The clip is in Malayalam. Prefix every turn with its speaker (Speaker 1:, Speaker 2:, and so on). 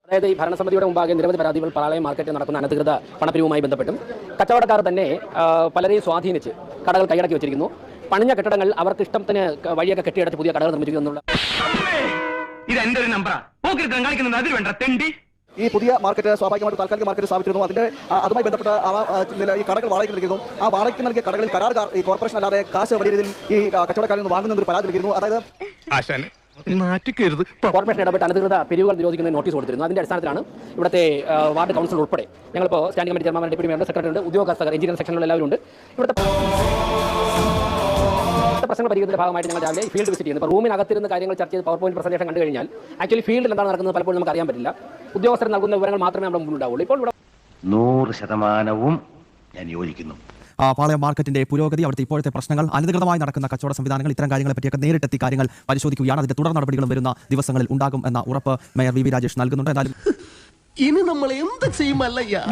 Speaker 1: അതായത് ഈ ഭരണസമിതിയുടെ മുമ്പാകെ നിരവധി പരാതികൾ പാളയം മാർക്കറ്റിൽ നടക്കുന്ന അനധികൃത പണപ്പിരിവുമായി ബന്ധപ്പെട്ടും കച്ചവടക്കാർ തന്നെ പലരെയും സ്വാധീനിച്ച് കടകൾ കൈയടക്കി വെച്ചിരിക്കുന്നു. പണിഞ്ഞ കെട്ടിടങ്ങൾ അവർക്ക് ഇഷ്ടത്തിന് വഴിയൊക്കെ കെട്ടിയടച്ച് പുതിയ കടകൾ നിർമ്മിച്ചിരിക്കുന്നു.
Speaker 2: ഈ പുതിയ മാർക്കറ്റ് സ്വാഭാവികമായിട്ട് താൽക്കാലിക മാർക്കറ്റ് സ്ഥാപിച്ചിരുന്നു. അതുമായി ബന്ധപ്പെട്ട ഈ കടകൾ വാടകയ്ക്ക് നൽകിയിരുന്നു. ആ വാടകയ്ക്ക് നൽകിയ കടകളിൽ കരാറുകാർ ഈ കോർപ്പറേഷൻ അല്ലാതെ കാശ് വലിയ രീതിയിൽ ഈ കച്ചവടക്കാരിൽ നിന്ന് വാങ്ങുന്ന പരാതി നൽകിയിരുന്നു. അതായത്
Speaker 1: കോർപ്പറേഷൻ ഇടപെട്ട് അനധികൃത പിരിവുകൾ നിരോധിക്കുന്ന നോട്ടീസ് കൊടുത്തിരുന്നു. അതിന്റെ അടിസ്ഥാനത്തിലാണ് ഇവിടുത്തെ വാർഡ് കൗൺസിൽ ഉൾപ്പെടെ ഞങ്ങളിപ്പോൾ standing committee chairman, deputy mayor, secretary ഉണ്ട്, ഉദ്യോഗസ്ഥർ, എഞ്ചിനീയർ സെക്ഷനിലുള്ള എല്ലാവരും ഉണ്ട്. ഇവിടുത്തെ പ്രശ്നങ്ങൾ പരിഹരിക്കുന്നതിന്റെ ഭാഗമായിട്ട് ഞങ്ങൾ രാവിലെ ഫീൽഡ് വിസിറ്റ് ചെയ്യുന്നു. ഇപ്പോൾ റൂമിനകത്തിരുന്ന് കാര്യങ്ങൾ ചർച്ച ചെയ്ത് പവർ പോയിന്റ് പ്രസന്റേഷൻ കണ്ടു കഴിഞ്ഞാൽ ആക്ച്വലി ഫീൽഡിൽ എന്താണ് നടക്കുന്നത് പലപ്പോഴും നമുക്ക് അറിയാൻ പറ്റില്ല. ഉദ്യോഗസ്ഥർ നൽകുന്ന വിവരങ്ങൾ മാത്രമേ നമ്മുടെ മുമ്പിൽ ഉണ്ടാവുള്ളൂ. ഇപ്പോൾ
Speaker 3: 100% ഞാൻ യോജിക്കുന്നു.
Speaker 4: പാളയം മാർക്കറ്റിന്റെ പുരോഗതി, അവിടുത്തെ ഇപ്പോഴത്തെ പ്രശ്നങ്ങൾ, അനധികൃതമായി നടക്കുന്ന കച്ചവട സംവിധാനങ്ങൾ, ഇത്തരം കാര്യങ്ങളെ പറ്റിയൊക്കെ നേരിട്ടെത്തി കാര്യങ്ങൾ പരിശോധിക്കുകയാണ്. അതിന്റെ തുടർ നടപടികളും വരുന്ന ദിവസങ്ങളിൽ ഉണ്ടാകും എന്ന ഉറപ്പ് മേയർ വി രാജേഷ് നൽകുന്നുണ്ട്. എന്നാലും
Speaker 5: ഇനി നമ്മൾ എന്ത് ചെയ്യുമല്ലയ്യ?